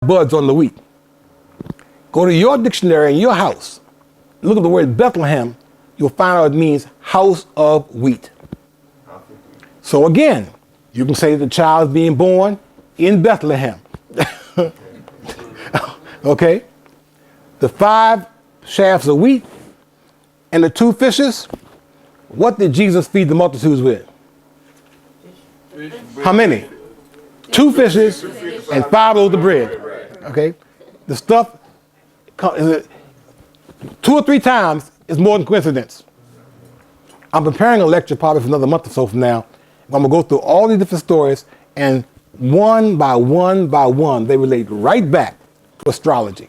buds on the wheat. Go to your dictionary in your house. Look at the word Bethlehem. You'll find out it means house of wheat. So again, you can say the child is being born in Bethlehem. Okay? The 5 shafts of wheat and the 2 fishes, what did Jesus feed the multitudes with? How many? 2 fishes and 5 loaves of bread. Okay? The stuff, 2 or 3 times is more than coincidence. I'm preparing a lecture probably for another month or so from now. I'm going to go through all these different stories, and one by one by one, they relate right back to astrology.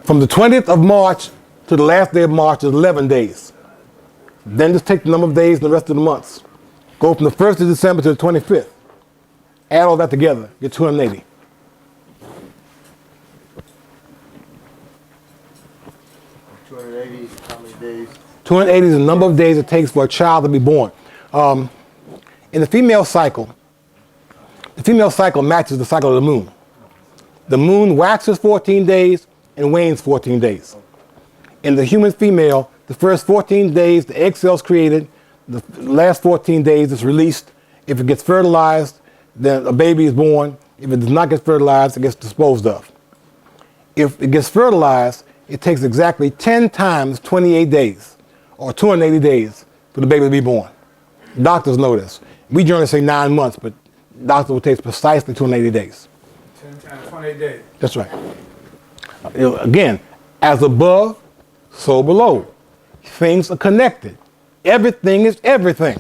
From the 20th of March to the last day of March is 11 days. Then just take the number of days in the rest of the months. Go from the 1st of December to the 25th. Add all that together, get 280. How many days? 280 is the number of days it takes for a child to be born. In the female cycle matches the cycle of the moon. The moon waxes 14 days and wanes 14 days. In the human female, the first 14 days, the egg cell's created. The last 14 days, it's released. If it gets fertilized, then a baby is born. If it does not get fertilized, it gets disposed of. If it gets fertilized, it takes exactly 10 times 28 days, or 280 days, for the baby to be born. Doctors know this. We generally say 9 months, but doctors will take precisely 280 days. 10 times 28 days. That's right. Again, as above, so below. Things are connected. Everything is everything.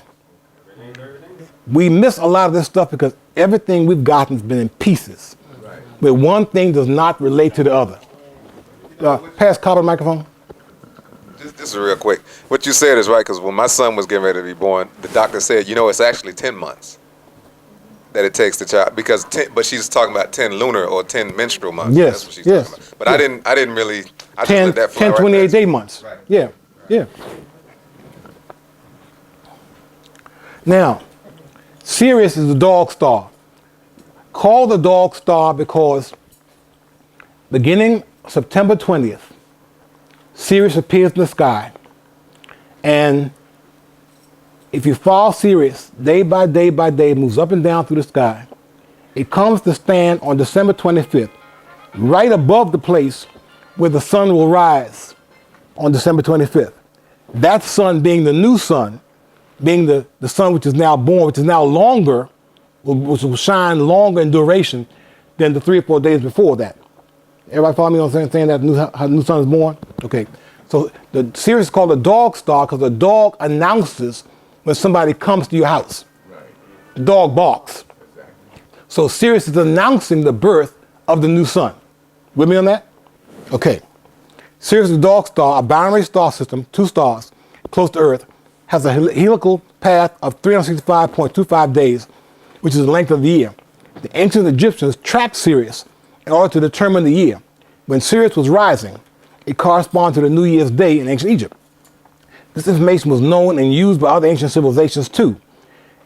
We miss a lot of this stuff because everything we've gotten has been in pieces. Right. But one thing does not relate to the other. Pass Carter the microphone. This is real quick. What you said is right, because when my son was getting ready to be born, the doctor said, it's actually 10 months that it takes the child, because but she's talking about 10 lunar or 10 menstrual months. Yes, that's what she's yes. talking about. But yes. I didn't really, I 10, just let that fly 10 right 28 day months. Right. Yeah, yeah. Now, Sirius is the dog star. Called the dog star because beginning September 20th, Sirius appears in the sky. And if you follow Sirius, day by day by day, it moves up and down through the sky. It comes to stand on December 25th, right above the place where the sun will rise on December 25th. That sun being the new sun, being the sun which is now born, which is now longer, which will shine longer in duration than the 3 or 4 days before that. Everybody follow me on saying that how the new sun is born? Okay. So the Sirius is called a dog star because the dog announces when somebody comes to your house. Right. The dog barks. Exactly. So Sirius is announcing the birth of the new sun. With me on that? Okay. Sirius is a dog star, a binary star system, 2 stars, close to Earth, has a helical path of 365.25 days, which is the length of the year. The ancient Egyptians tracked Sirius in order to determine the year. When Sirius was rising, it corresponded to the New Year's Day in ancient Egypt. This information was known and used by other ancient civilizations too.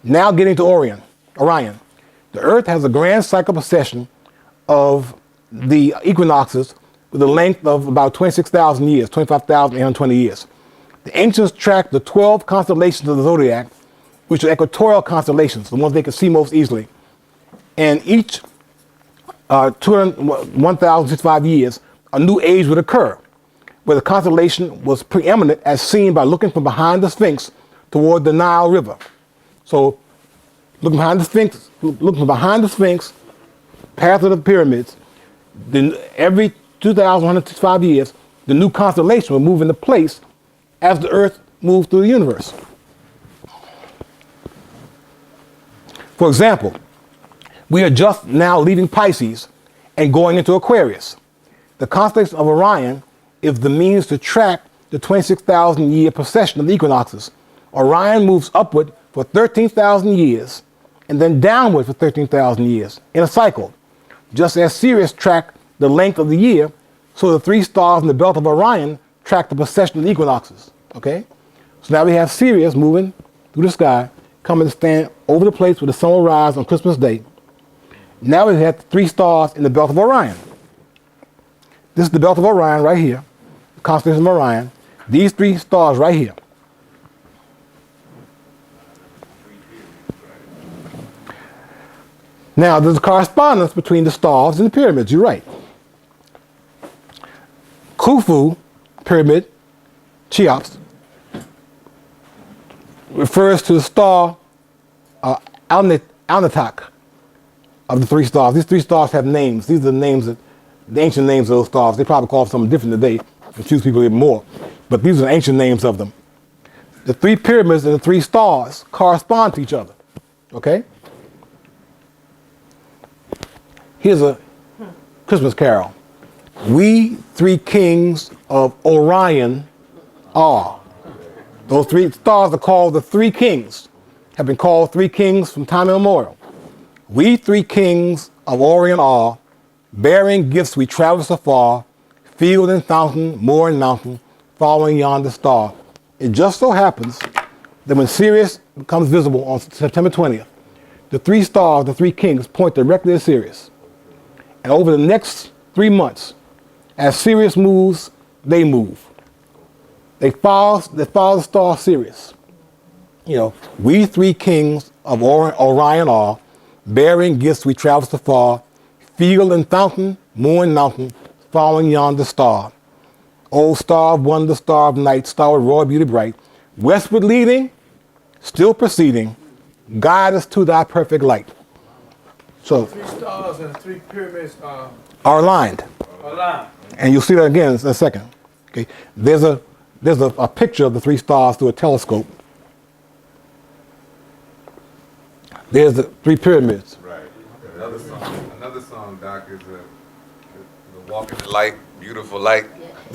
Now getting to Orion. The Earth has a grand cycle precession of the equinoxes with a length of about 26,000 years, 25,820 years. The ancients tracked the 12 constellations of the zodiac, which are equatorial constellations, the ones they could see most easily. And each 1,065 years, a new age would occur, where the constellation was preeminent as seen by looking from behind the Sphinx toward the Nile River. So, looking from behind the Sphinx, path of the pyramids, then every 2,165 years, the new constellation would move into place as the Earth moved through the universe. For example, we are just now leaving Pisces and going into Aquarius. The constellation of Orion is the means to track the 26,000 year precession of the equinoxes. Orion moves upward for 13,000 years and then downward for 13,000 years in a cycle. Just as Sirius tracked the length of the year, so the 3 stars in the belt of Orion track the precession of the equinoxes. Okay? So now we have Sirius moving through the sky, coming to stand over the place where the sun will rise on Christmas Day. Now we have 3 stars in the belt of Orion. This is the belt of Orion right here, the constellation of Orion. These three stars right here. Now, there's a correspondence between the stars and the pyramids. You're right. Khufu pyramid, Cheops, refers to the star Alnitak of the three stars. These three stars have names. These are the names that the ancient names of those stars. They probably call them something different today, confuse people even more. But these are the ancient names of them. The three pyramids and the three stars correspond to each other. Okay? Here's a Christmas carol. We three kings of Orion are. Those three stars are called the three kings, have been called three kings from time immemorial. We three kings of Orion are, bearing gifts we traverse afar, field and fountain, moor and mountain, following yonder star. It just so happens that when Sirius becomes visible on September 20th, the three stars, the three kings, point directly at Sirius. And over the next 3 months, as Sirius moves, they move. They follow the star Sirius. You know, we three kings of Orion are, bearing gifts we traverse afar, field and fountain, moor and mountain, following yonder star. Old star of wonder, star of night, star of royal beauty bright, westward leading, still proceeding, guide us to thy perfect light. So, Three stars and three pyramids are are aligned. aligned. And you'll see that again in a second. Okay, there's a picture of the three stars through a telescope. There's the three pyramids. Right. Another song, Doc, is the walk in the light, beautiful light.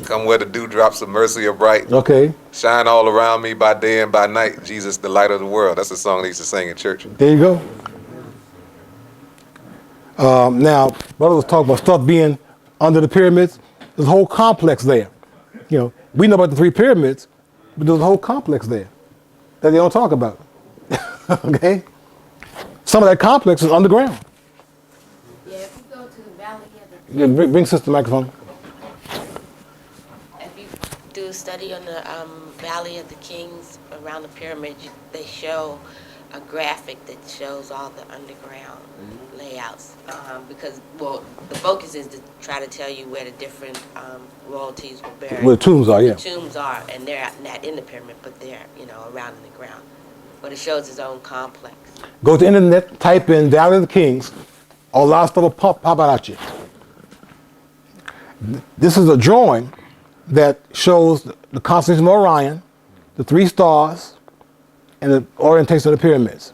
Come where the dewdrops of mercy are bright. Okay, Shine all around me by day and by night. Jesus, the light of the world. That's a song they used to sing in church. there you go. Now, brother was talking about stuff being under the pyramids. There's a whole complex there. You know, we know about the three pyramids, but there's a whole complex there that they don't talk about. Okay? Some of that complex is underground. Yeah, if you go to the Valley of the Yeah, bring sister microphone. If you do a study on the Valley of the Kings around the pyramid, they show a graphic that shows all the underground layouts. Because, well, the focus is to try to tell you where the different royalties were buried. Where the tombs are, yeah. The tombs are, and they're not in the pyramid, but they're, around in the ground. But it shows its own complex. Go to the internet, type in Valley of the Kings, Olastava Paparazzi. This is a drawing that shows the constellation of Orion, the three stars, and the orientation of the pyramids.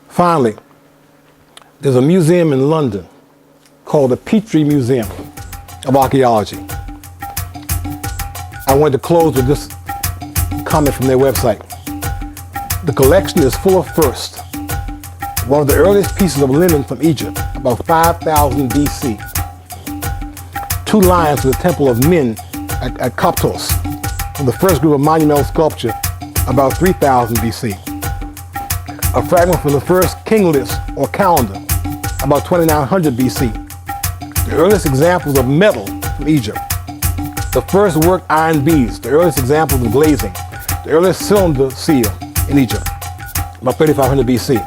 Finally, there's a museum in London called the Petrie Museum of Archaeology. I wanted to close with this comment from their website. The collection is full of firsts. One of the earliest pieces of linen from Egypt, about 5000 BC. 2 lions to the temple of Min at Koptos, from the first group of monumental sculpture, about 3000 BC. A fragment from the first king list or calendar, about 2900 BC. The earliest examples of metal from Egypt. The first worked iron beads, the earliest examples of glazing. The earliest cylinder seal in Egypt, about 3500 BC.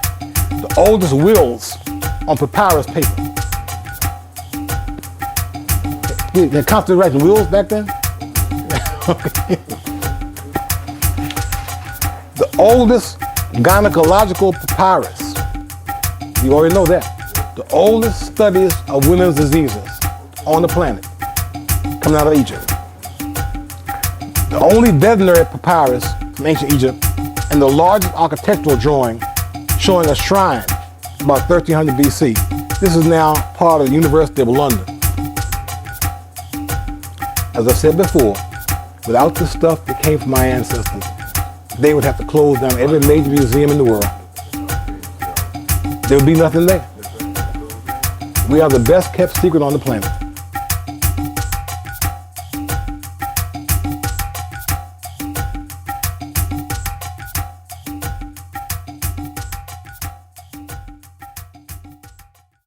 The oldest wills on papyrus paper. They're constantly writing wills back then? Okay. The oldest gynecological papyrus, you already know that. The oldest studies of women's diseases on the planet, coming out of Egypt. The only veterinary papyrus from ancient Egypt, and the largest architectural drawing showing a shrine about 1300 BC. This is now part of the University of London. As I said before, without the stuff that came from my ancestors, they would have to close down every major museum in the world. There would be nothing there. We are the best kept secret on the planet.